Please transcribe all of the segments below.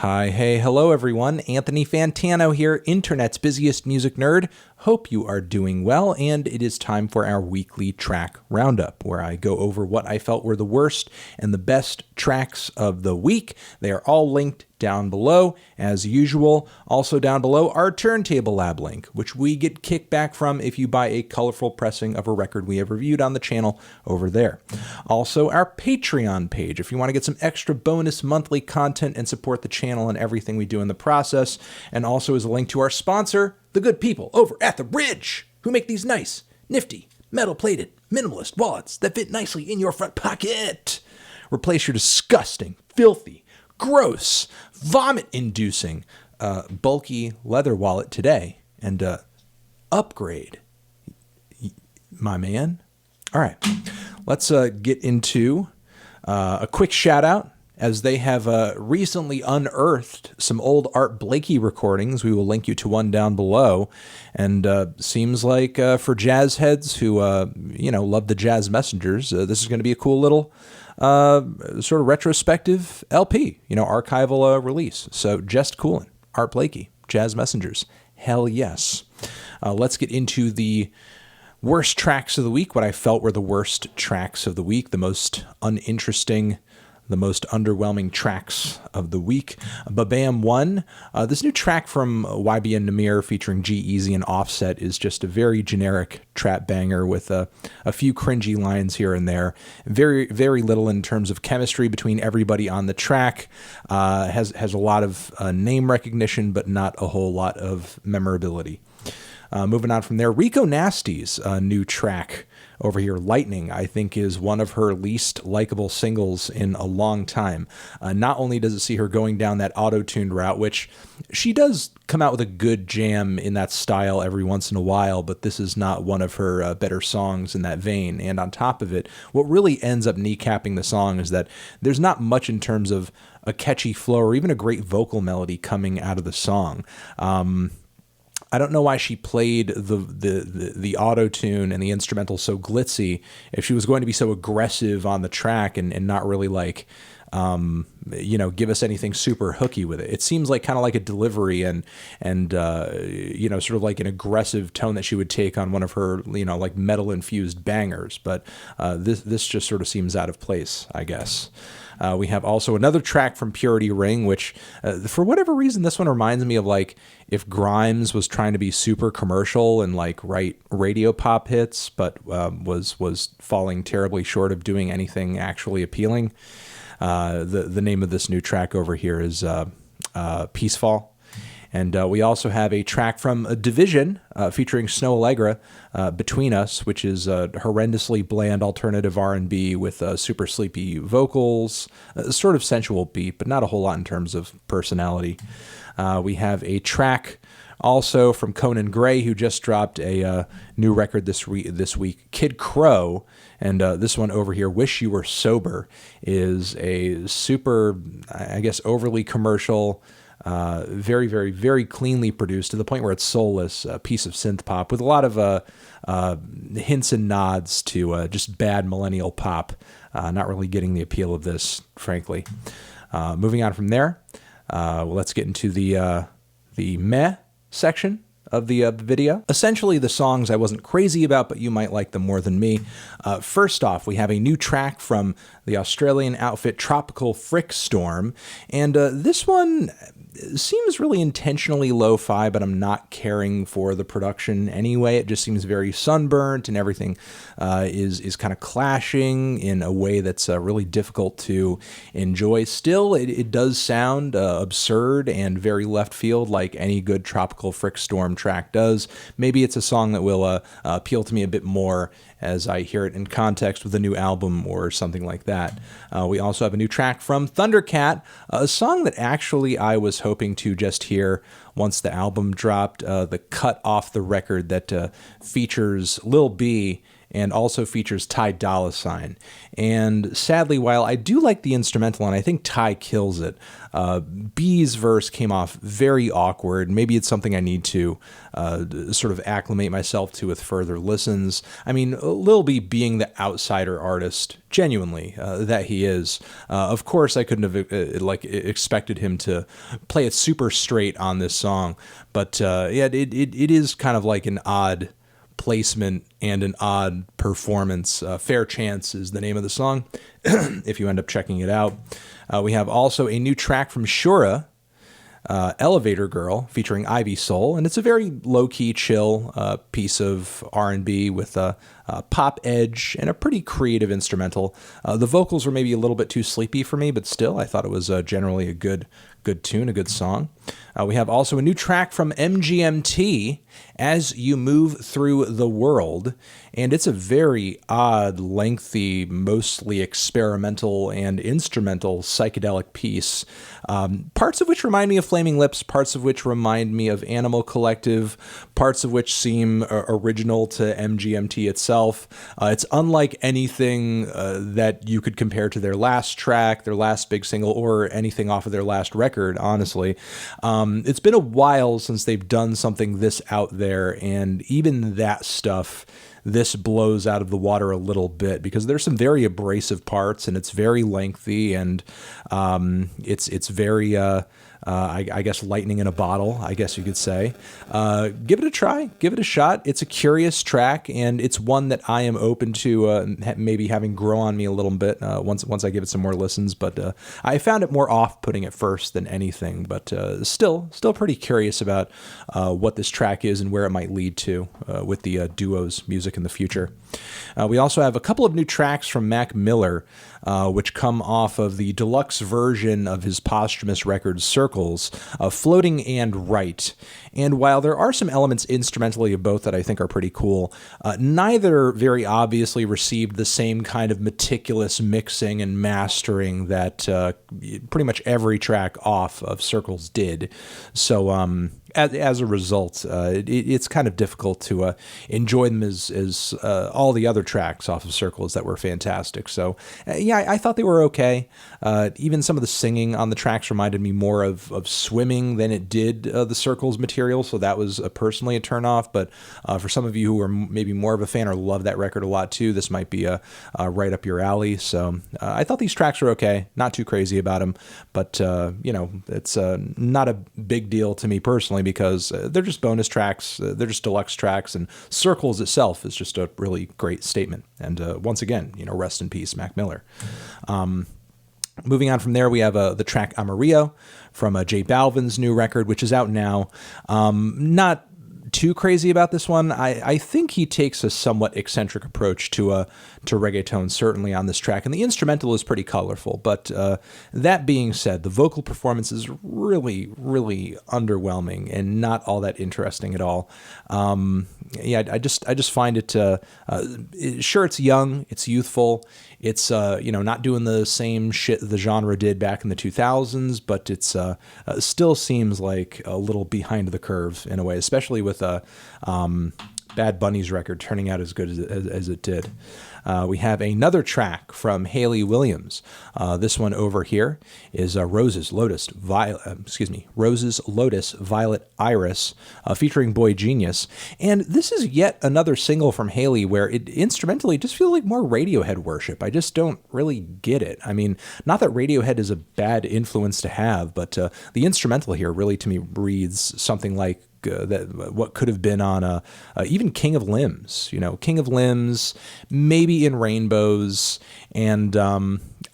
Hi, hey, hello everyone. Anthony Fantano here, internet's busiest music nerd. Hope you are doing well, and it is time for our weekly track roundup, where I go over what I felt were the worst and the best tracks of the week. They are all linked down below, as usual. Also down below, our Turntable Lab link, which we get kickback from if you buy a colorful pressing of a record we have reviewed on the channel over there. Also, our Patreon page, if you want to get some extra bonus monthly content and support the channel and everything we do in the process. And also is a link to our sponsor, the good people over at the Ricch, who make these nice, nifty, metal-plated, minimalist wallets that fit nicely in your front pocket. Replace your disgusting, filthy, gross, vomit-inducing, bulky leather wallet today and upgrade, my man. All right, let's get into a quick shout-out, as they have recently unearthed some old Art Blakey recordings. We will link you to one down below. And seems like for jazz heads who, love the Jazz Messengers, this is going to be a cool little sort of retrospective LP, archival release. So just coolin'. Art Blakey, Jazz Messengers. Hell yes. Let's get into the worst tracks of the week, what I felt were the worst tracks of the week, the most uninteresting, the most underwhelming tracks of the week. Babam 1. This new track from YBN Namir featuring G-Eazy and Offset is just a very generic trap banger with a few cringy lines here and there. Very, very little in terms of chemistry between everybody on the track. Has a lot of name recognition, but not a whole lot of memorability. Moving on from there, Rico Nasty's new track over here, Lightning, I think is one of her least likable singles in a long time. Not only does it see her going down that auto-tuned route, which she does come out with a good jam in that style every once in a while, but this is not one of her better songs in that vein. And on top of it, what really ends up kneecapping the song is that there's not much in terms of a catchy flow or even a great vocal melody coming out of the song. I don't know why she played the auto-tune and the instrumental so glitzy if she was going to be so aggressive on the track and not really like, give us anything super hooky with it. It seems like kind of like a delivery and sort of like an aggressive tone that she would take on one of her, like metal-infused bangers. But this just sort of seems out of place, I guess. We have also another track from Purity Ring, which for whatever reason, this one reminds me of like if Grimes was trying to be super commercial and like write radio pop hits, but was falling terribly short of doing anything actually appealing. The name of this new track over here is Peacefall. And we also have a track from Division featuring Snow Allegra, Between Us, which is a horrendously bland alternative R&B with super sleepy vocals, a sort of sensual beat, but not a whole lot in terms of personality. We have a track also from Conan Gray, who just dropped a new record this week, Kid Crow. And this one over here, Wish You Were Sober, is a super, I guess, overly commercial, very, very, very cleanly produced to the point where it's soulless, a piece of synth pop with a lot of hints and nods to just bad millennial pop. Not really getting the appeal of this, frankly. Moving on from there, let's get into the meh section of the video. Essentially the songs I wasn't crazy about, but you might like them more than me. First off, we have a new track from the Australian outfit Tropical Frick Storm, and this one seems really intentionally lo-fi, but I'm not caring for the production anyway. It just seems very sunburnt, and everything is kind of clashing in a way that's really difficult to enjoy. Still, it does sound absurd and very left field, like any good Tropical Frick Storm track does. Maybe it's a song that will appeal to me a bit more as I hear it in context with a new album or something like that. We also have a new track from Thundercat, a song that actually I was hoping to just hear once the album dropped. The cut off the record that features Lil B and also features Ty Dolla $ign. And sadly, while I do like the instrumental, and I think Ty kills it, B's verse came off very awkward. Maybe it's something I need to sort of acclimate myself to with further listens. I mean, Lil B being the outsider artist, genuinely, that he is, of course I couldn't have expected him to play it super straight on this song. But yeah, it is kind of like an odd placement and an odd performance. Fair Chance is the name of the song, if you end up checking it out. We have also a new track from Shura, Elevator Girl, featuring Ivy Soul, and it's a very low-key, chill piece of R&B with a pop edge and a pretty creative instrumental. The vocals were maybe a little bit too sleepy for me, but still, I thought it was generally a good tune, a good song. We have also a new track from Mgmt, As You Move Through the World, and it's a very odd, lengthy, mostly experimental and instrumental psychedelic piece, parts of which remind me of Flaming Lips, parts of which remind me of Animal Collective, parts of which seem original to Mgmt itself. It's unlike anything that you could compare to their last track, their last big single, or anything off of their last record, honestly. It's been a while since they've done something this out there, and even that stuff, this blows out of the water a little bit, because there's some very abrasive parts, and it's very lengthy, and it's very I guess lightning in a bottle, I guess you could say. Give it a try, give it a shot. It's a curious track, and it's one that I am open to maybe having grow on me a little bit once I give it some more listens. But I found it more off-putting at first than anything, but still pretty curious about what this track is and where it might lead to with the duo's music in the future. We also have a couple of new tracks from Mac Miller, which come off of the deluxe version of his posthumous record Circles, Floating and Right. And while there are some elements instrumentally of both that I think are pretty cool, neither very obviously received the same kind of meticulous mixing and mastering that pretty much every track off of Circles did. So as a result, it's kind of difficult to enjoy them as all the other tracks off of Circles that were fantastic. So yeah, I thought they were okay. Even some of the singing on the tracks reminded me more of Swimming than it did the Circles material, so that was personally a turnoff. But for some of you who are maybe more of a fan or love that record a lot too, this might be right up your alley. So I thought these tracks were okay, not too crazy about them, but it's not a big deal to me personally, because they're just bonus tracks, they're just deluxe tracks, and Circles itself is just a really great statement. And once again, rest in peace, Mac Miller. Moving on from there, we have the track Amarillo from J Balvin's new record, which is out now. Not too crazy about this one. I think he takes a somewhat eccentric approach to reggaeton, certainly on this track, and the instrumental is pretty colorful. But that being said, the vocal performance is really, really underwhelming and not all that interesting at all. Yeah, I just find it. Sure, it's young, it's youthful, it's not doing the same shit the genre did back in the 2000s, but it's still seems like a little behind the curve in a way, especially with Bad Bunny's record turning out as good as it did. We have another track from Hayley Williams. This one over here is Roses, Lotus, Violet, Violet, Iris, featuring boygenius. And this is yet another single from Hayley where it instrumentally just feels like more Radiohead worship. I just don't really get it. I mean, not that Radiohead is a bad influence to have, but the instrumental here really to me reads something like that what could have been on even King of Limbs, King of Limbs, maybe In Rainbows, and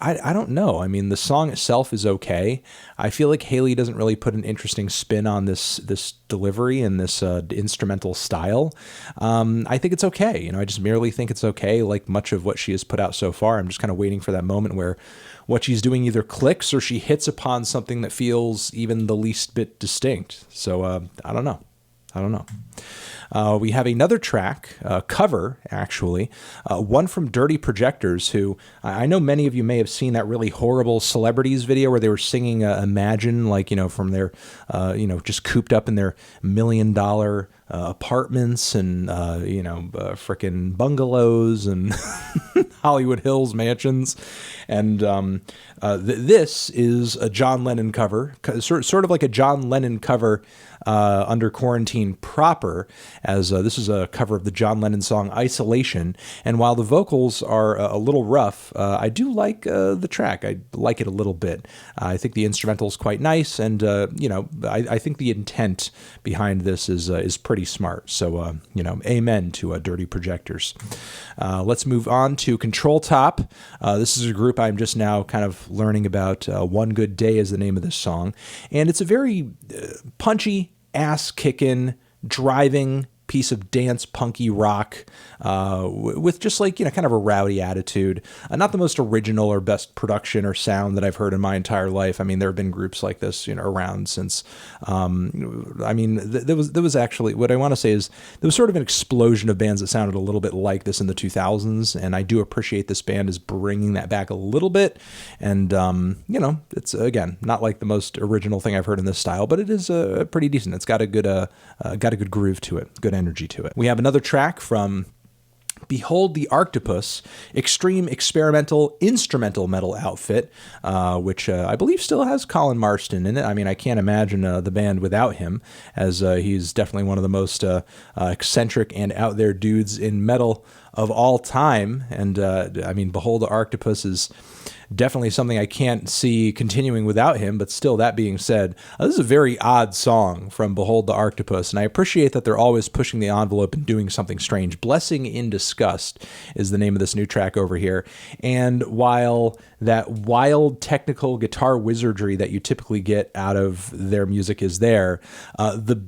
I don't know. I mean, the song itself is okay. I feel like Hayley doesn't really put an interesting spin on this delivery and this instrumental style. I think it's okay. I just merely think it's okay, like much of what she has put out so far. I'm just kind of waiting for that moment where what she's doing either clicks or she hits upon something that feels even the least bit distinct. So I don't know. I don't know. We have another track, cover, actually, one from Dirty Projectors, who I know many of you may have seen that really horrible Celebrities video where they were singing Imagine, like, from their, just cooped up in their $1 million apartments and, frickin' bungalows and Hollywood Hills mansions. And this is a John Lennon cover, sort of like a John Lennon cover under quarantine proper, as this is a cover of the John Lennon song Isolation. And while the vocals are a little rough, I do like the track. I like it a little bit. I think the instrumental is quite nice, and I think the intent behind this is pretty smart. So amen to Dirty Projectors. Let's move on to Control Top. This is a group I'm just now kind of learning about. One Good Day is the name of this song, and it's a very punchy, ass-kicking, driving piece of dance punky rock with just like, kind of a rowdy attitude. Not the most original or best production or sound that I've heard in my entire life. I mean, there have been groups like this, around since, there was actually, what I want to say is there was sort of an explosion of bands that sounded a little bit like this in the 2000s. And I do appreciate this band is bringing that back a little bit. And, it's, again, not like the most original thing I've heard in this style, but it is pretty decent. It's got a good groove to it, good energy to it. We have another track from Behold the Arctopus, extreme experimental instrumental metal outfit, which I believe still has Colin Marston in it. I mean, I can't imagine the band without him, as he's definitely one of the most eccentric and out there dudes in metal of all time. And Behold the Arctopus is definitely something I can't see continuing without him, but still, that being said, this is a very odd song from Behold the Arctopus, and I appreciate that they're always pushing the envelope and doing something strange. Blessing in Disgust is the name of this new track over here, and while that wild technical guitar wizardry that you typically get out of their music is there, the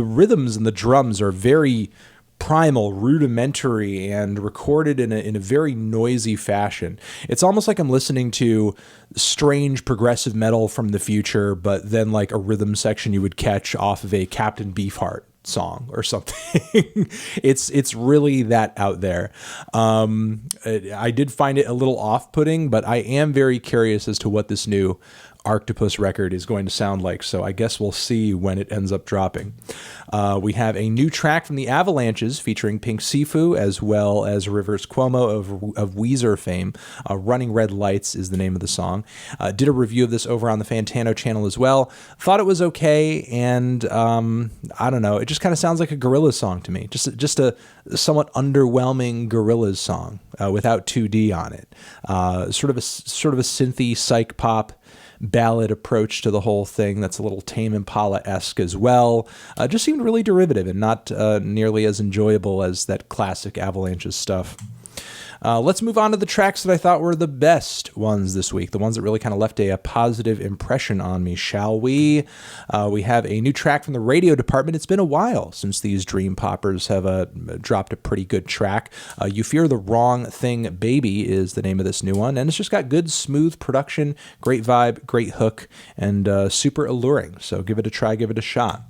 rhythms and the drums are very primal, rudimentary, and recorded in a very noisy fashion. It's almost like I'm listening to strange progressive metal from the future, but then like a rhythm section you would catch off of a Captain Beefheart song or something. It's really that out there. I did find it a little off-putting, but I am very curious as to what this new Arctopus record is going to sound like, so I guess we'll see when it ends up dropping. We have a new track from the Avalanches featuring Pink Siifu as well as Rivers Cuomo of Weezer fame. Running Red Lights is the name of the song. Did a review of this over on the Fantano channel as well. Thought it was okay, and I don't know, it just kind of sounds like a Gorillaz song to me. Just a somewhat underwhelming Gorillaz song without 2D on it. Sort of a synthy psych pop ballad approach to the whole thing that's a little Tame Impala-esque as well. Just seemed really derivative and not nearly as enjoyable as that classic Avalanches stuff. Let's move on to the tracks that I thought were the best ones this week, the ones that really kind of left a positive impression on me, shall we? We have a new track from the radio department. It's been a while since these Dream Poppers have dropped a pretty good track. You Fear the Wrong Thing, Baby is the name of this new one, and it's just got good, smooth production, great vibe, great hook, and super alluring. So give it a try, give it a shot.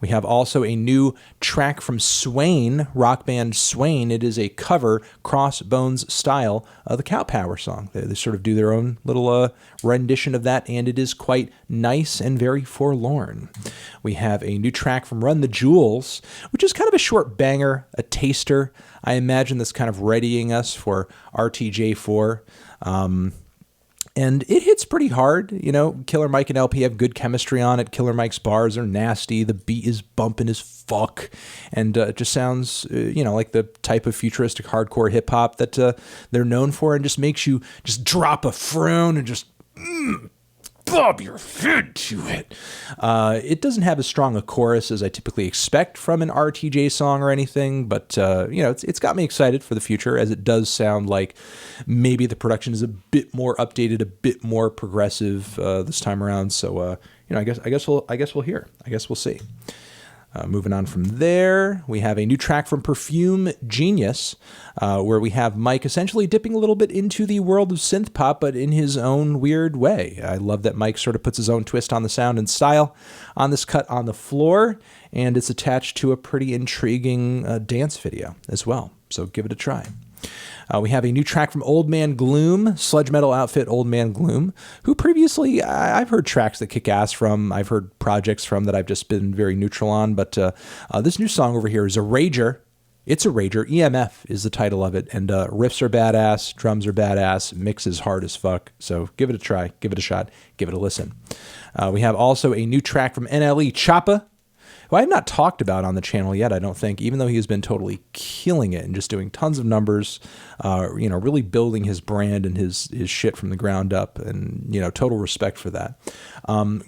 We have also a new track from Swain, rock band Swain. It is a cover, Crossbones style, of the Cow Power song. They sort of do their own little rendition of that, and it is quite nice and very forlorn. We have a new track from Run the Jewels, which is kind of a short banger, a taster. I imagine that's kind of readying us for RTJ4. And it hits pretty hard. Killer Mike and LP have good chemistry on it. Killer Mike's bars are nasty. The beat is bumping as fuck. And it just sounds, like the type of futuristic hardcore hip hop that they're known for, and just makes you just drop a frown and just bob your head to it. It doesn't have as strong a chorus as I typically expect from an RTJ song or anything, but it's got me excited for the future, as it does sound like maybe the production is a bit more updated, a bit more progressive this time around. So I guess we'll hear. I guess we'll see. Moving on from there, we have a new track from Perfume, Genius, where we have Mike essentially dipping a little bit into the world of synth pop, but in his own weird way. I love that Mike sort of puts his own twist on the sound and style on this cut on the floor, and it's attached to a pretty intriguing dance video as well. So give it a try. We have a new track from Old Man Gloom, sludge metal outfit Old Man Gloom, who previously I've heard tracks that kick ass from. I've heard projects from that I've just been very neutral on. But this new song over here is a rager. It's a rager. EMF is the title of it. And riffs are badass. Drums are badass. Mix is hard as fuck. So give it a try. Give it a shot. Give it a listen. We have also a new track from NLE Choppa, who I have not talked about on the channel yet, I don't think, even though he has been totally killing it and just doing tons of numbers, really building his brand and his shit from the ground up, and, total respect for that.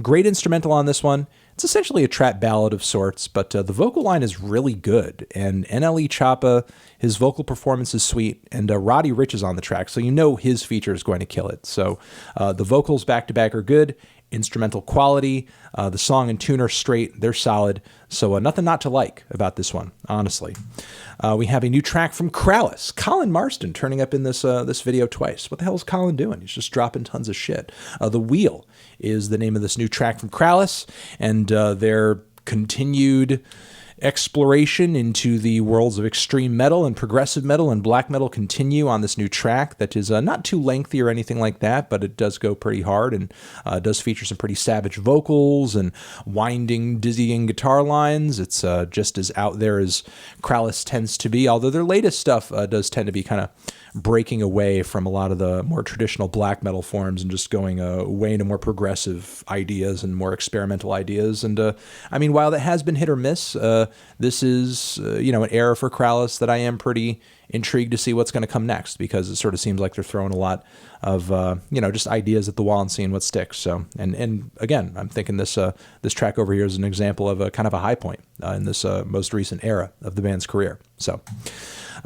Great instrumental on this one. It's essentially a trap ballad of sorts, but the vocal line is really good, and NLE Choppa, his vocal performance is sweet, and Roddy Ricch is on the track, so his feature is going to kill it. So the vocals back-to-back are good. Instrumental quality, the song and tune are straight, they're solid, so nothing not to like about this one, honestly. We have a new track from Krallice, Colin Marston, turning up in this video twice. What the hell is Colin doing? He's just dropping tons of shit. The Wheel is the name of this new track from Krallice, and their continued exploration into the worlds of extreme metal and progressive metal and black metal continue on this new track that is not too lengthy or anything like that, but it does go pretty hard and does feature some pretty savage vocals and winding, dizzying guitar lines. It's just as out there as Krallice tends to be, although their latest stuff does tend to be kind of breaking away from a lot of the more traditional black metal forms and just going way into more progressive ideas and more experimental ideas. And while that has been hit or miss, this is an era for Krallice that I am pretty intrigued to see what's going to come next, because it sort of seems like they're throwing a lot of just ideas at the wall and seeing what sticks. So and again, I'm thinking this track over here is an example of a kind of a high point in this most recent era of the band's career. So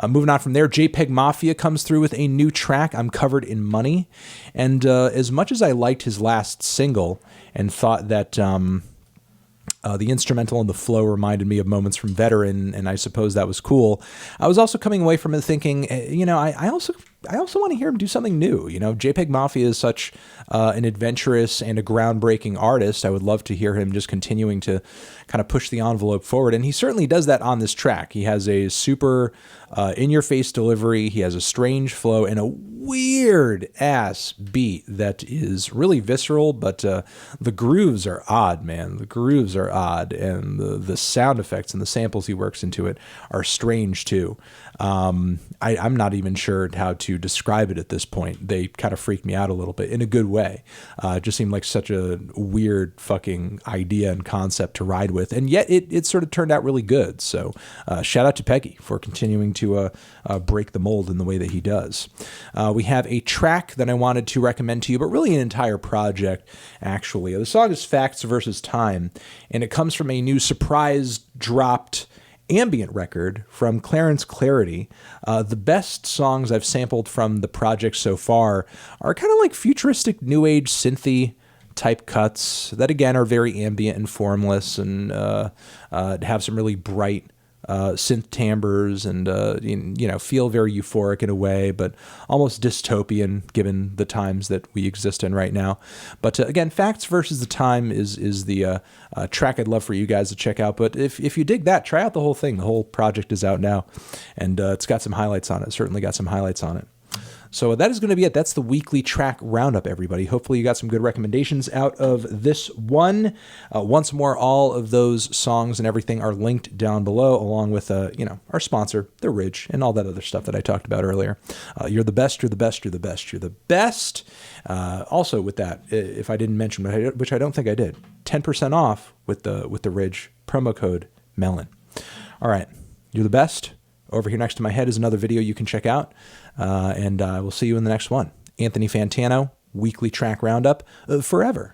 moving on from there, JPEG Mafia comes through with a new track, I'm Covered in Money. And as much as I liked his last single and thought that the instrumental and the flow reminded me of moments from Veteran, and I suppose that was cool, I was also coming away from it thinking, I also want to hear him do something new. JPEG Mafia is such an adventurous and a groundbreaking artist. I would love to hear him just continuing to kind of push the envelope forward. And he certainly does that on this track. He has a super in-your-face delivery. He has a strange flow and a weird-ass beat that is really visceral, but the grooves are odd, man. The grooves are odd, and the sound effects and the samples he works into it are strange, too. I'm not even sure how to describe it at this point. They kind of freaked me out a little bit in a good way. It just seemed like such a weird fucking idea and concept to ride with, and yet it sort of turned out really good. So shout out to Peggy for continuing to break the mold in the way that he does. We have a track that I wanted to recommend to you, but really an entire project, actually. The song is Facts versus Time, and it comes from a new surprise dropped ambient record from Clarence Clarity. The best songs I've sampled from the project so far are kind of like futuristic new age synthy type cuts that again are very ambient and formless and have some really bright synth timbres and feel very euphoric in a way, but almost dystopian given the times that we exist in right now. But again, Facts versus the Time is the track I'd love for you guys to check out. But if you dig that, try out the whole thing. The whole project is out now, and it's got some highlights on it. Certainly got some highlights on it. So that is going to be it. That's the weekly track roundup, everybody. Hopefully you got some good recommendations out of this one. Once more, all of those songs and everything are linked down below, along with our sponsor, the Ricch, and all that other stuff that I talked about earlier. You're the best, you're the best, you're the best, you're the best. Also with that, if I didn't mention, which I don't think I did, 10% off with the Ricch, promo code MELON. All right, you're the best. Over here next to my head is another video you can check out. And we'll see you in the next one. Anthony Fantano, weekly track roundup, forever.